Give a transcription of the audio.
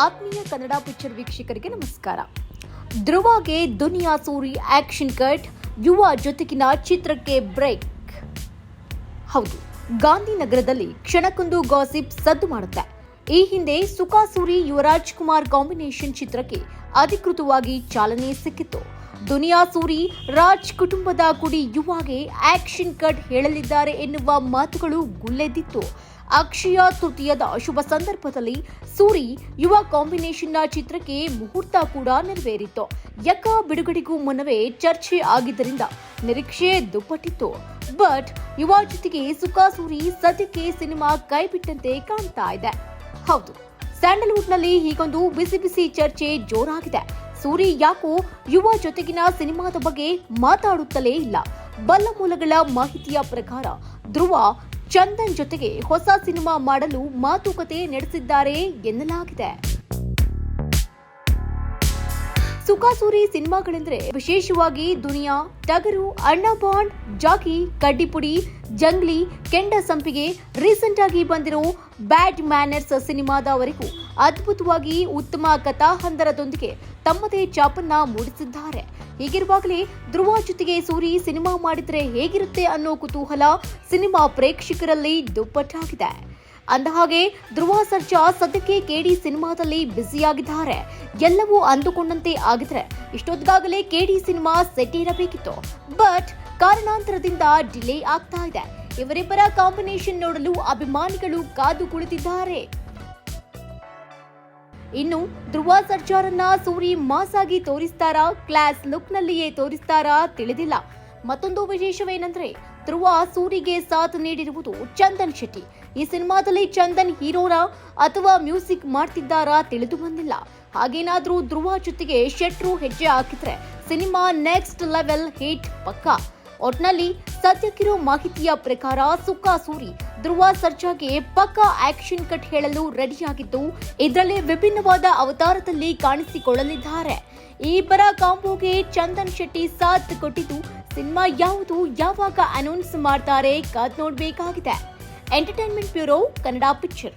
ಆತ್ಮೀಯ ಕನ್ನಡ ಪಿಕ್ಚರ್ ವೀಕ್ಷಕರಿಗೆ ನಮಸ್ಕಾರ. ಧ್ರುವಗೆ ದುನಿಯಾ ಸೂರಿ ಆಕ್ಷನ್ ಕಟ್, ಯುವ ಜೊತೆಗಿನ ಚಿತ್ರಕ್ಕೆ ಬ್ರೇಕ್. ಹೌದು, ಗಾಂಧಿನಗರದಲ್ಲಿ ಕ್ಷಣಕ್ಕೊಂದು ಗಾಸಿಪ್ ಸದ್ದು ಮಾಡುತ್ತೆ. ಈ ಹಿಂದೆ ಸುಖಾಸೂರಿ ಯುವರಾಜ್ ಕುಮಾರ್ ಕಾಂಬಿನೇಷನ್ ಚಿತ್ರಕ್ಕೆ ಅಧಿಕೃತವಾಗಿ ಚಾಲನೆ ಸಿಕ್ಕಿತ್ತು. ದುನಿಯಾ ಸೂರಿ ರಾಜ್ ಕುಟುಂಬದ ಕುಡಿ ಯುವಾಗೆ ಆಕ್ಷನ್ ಕಟ್ ಹೇಳಲಿದ್ದಾರೆ ಎನ್ನುವ ಮಾತುಗಳು ಗುಲ್ಲೆದ್ದಿತ್ತು. ಅಕ್ಷಯ ತೃತೀಯದ ಶುಭ ಸಂದರ್ಭದಲ್ಲಿ ಸೂರಿ ಯುವ ಕಾಂಬಿನೇಷನ್ನ ಚಿತ್ರಕ್ಕೆ ಮುಹೂರ್ತ ಕೂಡ ನೆರವೇರಿತ್ತು. ಯಕ ಬಿಡುಗಡೆಗೂ ಮುನ್ನವೇ ಚರ್ಚೆ ಆಗಿದ್ದರಿಂದ ನಿರೀಕ್ಷೆ ದುಪ್ಪಟ್ಟಿತ್ತು. ಬಟ್ ಯುವ ಜೊತೆಗೆ ಸುಖಾಸೂರಿ ಸದ್ಯಕ್ಕೆ ಸಿನಿಮಾ ಕೈಬಿಟ್ಟಂತೆ ಕಾಣ್ತಾ ಇದೆ. ಹೌದು, ಸ್ಯಾಂಡಲ್ವುಡ್ನಲ್ಲಿ ಹೀಗೊಂದು ಬಿಸಿ ಬಿಸಿ ಚರ್ಚೆ ಜೋರಾಗಿದೆ. ಸೂರಿ ಯಾಕೋ ಯುವ ಜೊತೆಗಿನ ಸಿನಿಮಾದ ಬಗ್ಗೆ ಮಾತಾಡುತ್ತಲೇ ಇಲ್ಲ. ಬಲ್ಲ ಮೂಲಗಳ ಮಾಹಿತಿಯ ಪ್ರಕಾರ ಧ್ರುವ ಚಂದನ್ ಜೊತೆಗೆ ಹೊಸ ಸಿನಿಮಾ ಮಾಡಲು ಮಾತುಕತೆ ನಡೆಸಿದ್ದಾರೆ ಎನ್ನಲಾಗಿದೆ. ಸುಖಾಸೂರಿ ಸಿನಿಮಾಗಳೆಂದರೆ ವಿಶೇಷವಾಗಿ ದುನಿಯಾ, ಟಗರು, ಅಣ್ಣ ಬಾಂಡ್, ಜಾಕಿ, ಕಡ್ಡಿಪುಡಿ, ಜಂಗ್ಲಿ, ಕೆಂಡ ಸಂಪಿಗೆ, ರೀಸೆಂಟ್ ಆಗಿ ಬಂದಿರೋ ಬ್ಯಾಡ್ ಮ್ಯಾನರ್ಸ್ ಸಿನಿಮಾದವರೆಗೂ ಅದ್ಭುತವಾಗಿ ಉತ್ತಮ ಕಥಾಹಂದರದೊಂದಿಗೆ ತಮ್ಮದೇ ಛಾಪನ್ನ ಮೂಡಿಸಿದ್ದಾರೆ. ಹೀಗಿರುವಾಗಲೇ ಧ್ರುವ ಜೊತೆಗೆ ಸೂರಿ ಸಿನಿಮಾ ಮಾಡಿದ್ರೆ ಹೇಗಿರುತ್ತೆ ಅನ್ನೋ ಕುತೂಹಲ ಸಿನಿಮಾ ಪ್ರೇಕ್ಷಕರಲ್ಲಿ ದುಪ್ಪಟ್ಟಾಗಿದೆ. ಅಂದಹಾಗೆ ಧ್ರುವ ಸರ್ಜಾ ಸದ್ಯಕ್ಕೆ ಕೆಡಿ ಸಿನಿಮಾದಲ್ಲಿ ಬ್ಯುಸಿಯಾಗಿದ್ದಾರೆ. ಎಲ್ಲವೂ ಅಂದುಕೊಂಡಂತೆ ಆಗಿದ್ರೆ ಇಷ್ಟೊತ್ತಿಗಾಗಲೇ ಕೆಡಿ ಸಿನಿಮಾ ಸೆಟ್ ಇರಬೇಕಿತ್ತು. ಬಟ್ ಕಾರಣಾಂತರದಿಂದ ಡಿಲೇ ಆಗ್ತಾ ಇದೆ. ಇವರಿಬ್ಬರ ಕಾಂಬಿನೇಷನ್ ನೋಡಲು ಅಭಿಮಾನಿಗಳು ಕಾದು ಕುಳಿತಿದ್ದಾರೆ. ಇನ್ನು ಧ್ರುವ ಸರ್ಜಾರನ್ನ ಸೂರಿ ಮಾಸ್ ಆಗಿ ತೋರಿಸ್ತಾರಾ, ಕ್ಲಾಸ್ ಲುಕ್ ನಲ್ಲಿಯೇ ತೋರಿಸ್ತಾರಾ ತಿಳಿದಿಲ್ಲ. ಮತ್ತೊಂದು ವಿಶೇಷವೇನೆಂದ್ರೆ ಧ್ರುವ ಸೂರಿಗೆ ಸಾಥ್ ನೀಡಿರುವುದು ಚಂದನ್ ಶೆಟ್ಟಿ. ಈ ಸಿನಿಮಾದಲ್ಲಿ ಚಂದನ್ ಹೀರೋನಾ ಅಥವಾ ಮ್ಯೂಸಿಕ್ ಮಾಡ್ತಿದ್ದಾರಾ ತಿಳಿದು ಬಂದಿಲ್ಲ. ಹಾಗೇನಾದ್ರೂ ಧ್ರುವ ಜೊತೆಗೆ ಶೆಟ್ರು ಹೆಜ್ಜೆ ಹಾಕಿದ್ರೆ ಸಿನಿಮಾ ನೆಕ್ಸ್ಟ್ ಲೆವೆಲ್ ಹಿಟ್ ಪಕ್ಕಾ. ಒಟ್ನಲ್ಲಿ ಸದ್ಯಕ್ಕಿರೋ ಮಾಹಿತಿಯ ಪ್ರಕಾರ ಸುಖಾಸೂರಿ ಧ್ರುವ ಸರ್ಜಾಗೆ ಪಕ್ಕಾ ಆಕ್ಷನ್ ಕಟ್ ಹೇಳಲು ರೆಡಿಯಾಗಿದ್ದು ಇದರಲ್ಲಿ ವಿಭಿನ್ನವಾದ ಅವತಾರದಲ್ಲಿ ಕಾಣಿಸಿಕೊಳ್ಳಲಿದ್ದಾರೆ. ಈ ಇಬ್ಬರ ಕಾಂಬೋಗೆ ಚಂದನ್ ಶೆಟ್ಟಿ ಸಾಥ್ ಕೊಟ್ಟಿದ್ದು ಸಿನಿಮಾ ಯಾವುದು, ಯಾವಾಗ ಅನೌನ್ಸ್ ಮಾಡ್ತಾರೆ ಕಾದ್ ನೋಡಬೇಕಾಗಿದೆ. Entertainment bureau, Kannada picture.